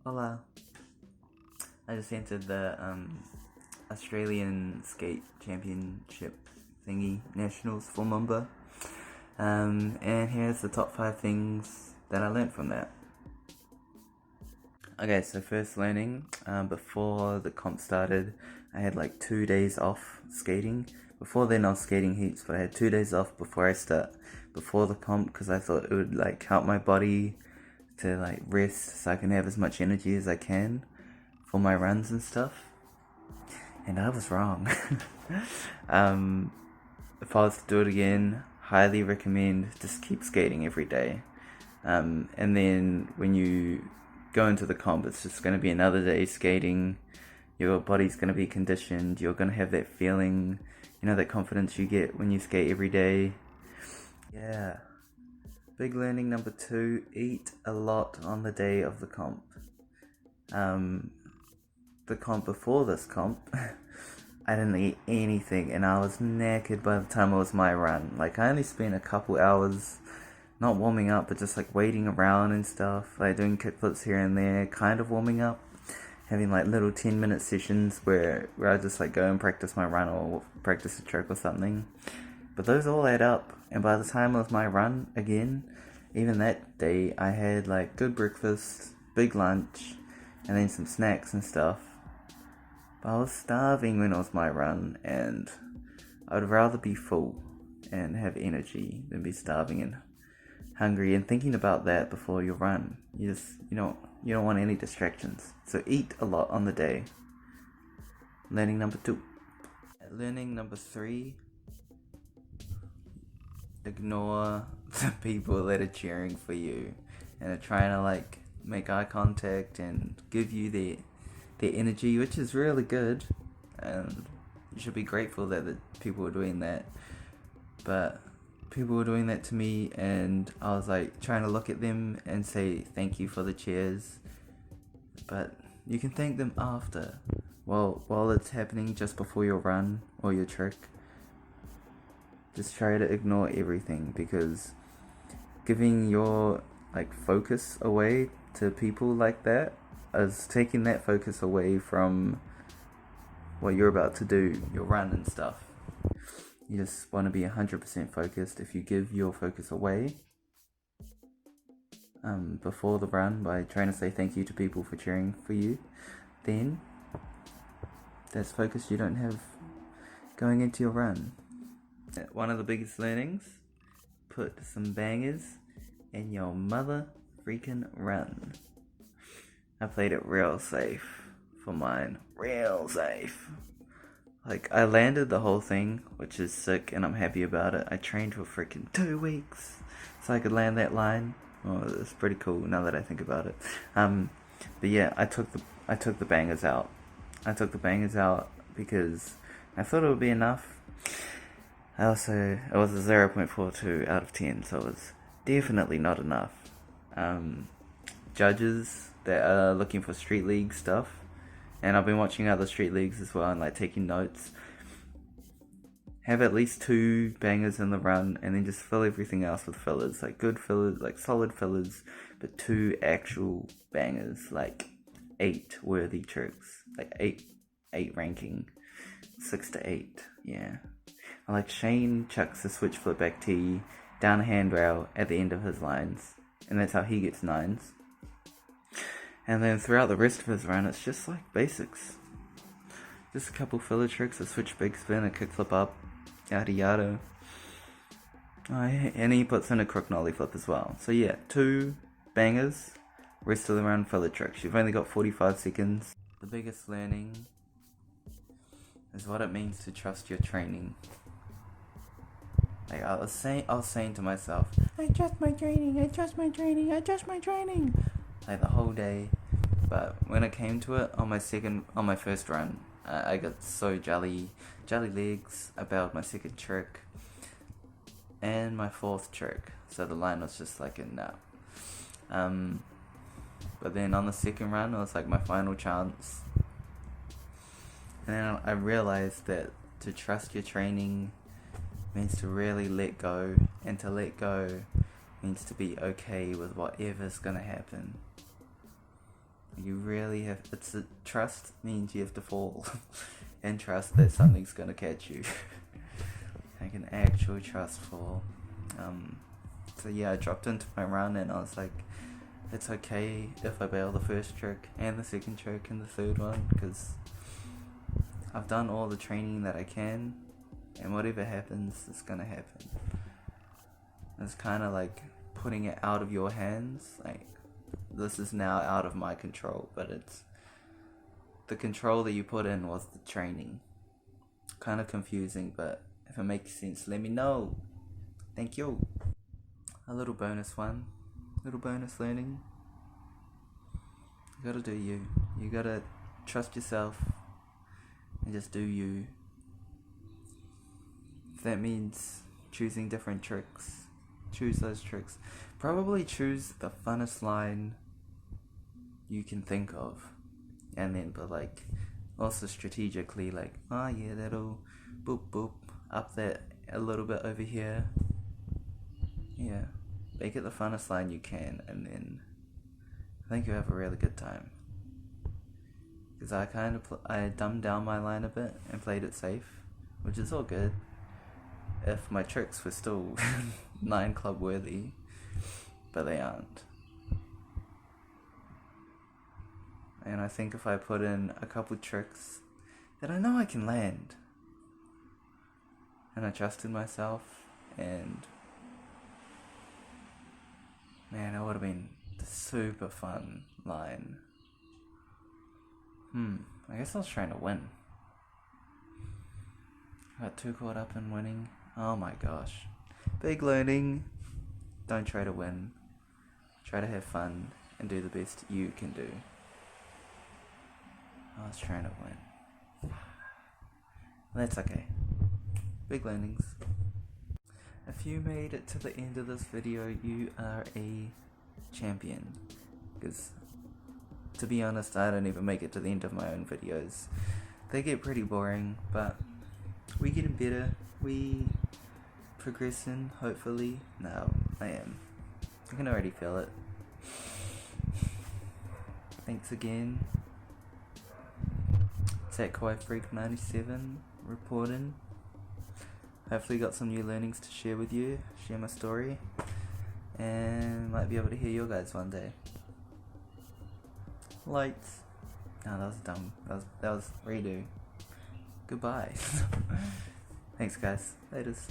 Hola. I just entered the Australian Skate Championship thingy, Nationals for moomba. And here's the top 5 things that I learned from that. Okay, so first learning, before the comp started, I had like 2 days off skating. Before then I was skating heaps, but I had 2 days off before the comp, because I thought it would like help my body to like rest so I can have as much energy as I can for my runs and stuff. And I was wrong. um, if I was to do it again, highly recommend just keep skating every day. And then when you go into the comp, it's just going to be another day skating. Your body's going to be conditioned. You're going to have that feeling, that confidence you get when you skate every day. Yeah. Big learning number 2, eat a lot on the day of the comp. The comp before this comp, I didn't eat anything and I was knackered by the time it was my run. Like, I only spent a couple hours not warming up, but just like waiting around and stuff, like doing kickflips here and there, kind of warming up, having like little 10-minute sessions where I just like go and practice my run or practice a trick or something. But those all add up, and by the time it was my run again, even that day, I had like good breakfast, big lunch, and then some snacks and stuff. But I was starving when it was my run, and I would rather be full and have energy than be starving and hungry and thinking about that before you run. You don't want any distractions. So eat a lot on the day. Learning number 2. Learning number 3. Ignore the people that are cheering for you and are trying to like make eye contact and give you their energy, which is really good, and you should be grateful that the people are doing that. But people were doing that to me, and I was like trying to look at them and say thank you for the cheers, but you can thank them after, while it's happening just before your run or your trick. Just try to ignore everything, because giving your like focus away to people like that is taking that focus away from what you're about to do, your run and stuff. You just want to be 100% focused. If you give your focus away before the run by trying to say thank you to people for cheering for you, then that's focus you don't have going into your run. One of the biggest learnings, put some bangers in your mother freaking run. I played it real safe for mine. Real safe. Like, I landed the whole thing, which is sick, and I'm happy about it. I trained for freaking 2 weeks so I could land that line. Oh, it's pretty cool now that I think about it. But yeah, I took the bangers out. I took the bangers out because I thought it would be enough. It was a 0.42 out of 10, so it was definitely not enough. Judges that are looking for street league stuff, and I've been watching other street leagues as well and like taking notes, have at least 2 bangers in the run, and then just fill everything else with fillers, like good fillers, like solid fillers, but 2 actual bangers, like 8 worthy tricks, like 8 ranking, 6 to 8, yeah. Like Shane chucks a switch flip back T down a handrail at the end of his lines, and that's how he gets 9s. And then throughout the rest of his run, it's just like basics. Just a couple filler tricks, a switch big spin, a kickflip up, yada yada. And he puts in a crook nollie flip as well. So yeah, 2 bangers, rest of the run filler tricks. You've only got 45 seconds. The biggest learning is what it means to trust your training. Like I was saying to myself, I trust my training, I trust my training, I trust my training, like the whole day. But when it came to it, on my first run, I got so jelly legs. I bailed my second trick and my 4th trick, so the line was just like a nap. But then on the second run, it was like my final chance, and then I realized that to trust your training means to really let go, and to let go means to be okay with whatever's gonna happen. You really have, it's a trust means you have to fall and trust that something's gonna catch you. Like an actual trust fall. So yeah, I dropped into my run and I was like, it's okay if I bail the first trick and the second trick and the third one, because I've done all the training that I can, and whatever happens, it's gonna happen. It's kind of like putting it out of your hands. Like, this is now out of my control, but it's the control that you put in was the training. Kind of confusing, but if it makes sense, let me know. Thank you. A little bonus one, little bonus learning. You gotta do you. You gotta trust yourself and just do you. If that means choosing different tricks, choose those tricks. Probably choose the funnest line you can think of, and then but like also strategically, like, oh yeah, that'll boop boop up that a little bit over here. Yeah, make it the funnest line you can, and then I think you have a really good time. Because I kind of I dumbed down my line a bit and played it safe, which is all good. If my tricks were still 9 club worthy, but they aren't. And I think if I put in a couple tricks that I know I can land, and I trusted myself, and man, it would have been a super fun line. I guess I was trying to win. I got too caught up in winning. Oh my gosh. Big learning. Don't try to win. Try to have fun and do the best you can do. I was trying to win. That's okay. Big learnings. If you made it to the end of this video, you are a champion. Because, to be honest, I don't even make it to the end of my own videos. They get pretty boring, but we getting better. We progressing, hopefully. No, I am. I can already feel it. Thanks again. It's at KawaiiFreak97 reporting. Hopefully got some new learnings to share with you, share my story, and might be able to hear your guys one day. Lights. No, that was dumb. That was redo. Goodbye. Thanks guys. Laters.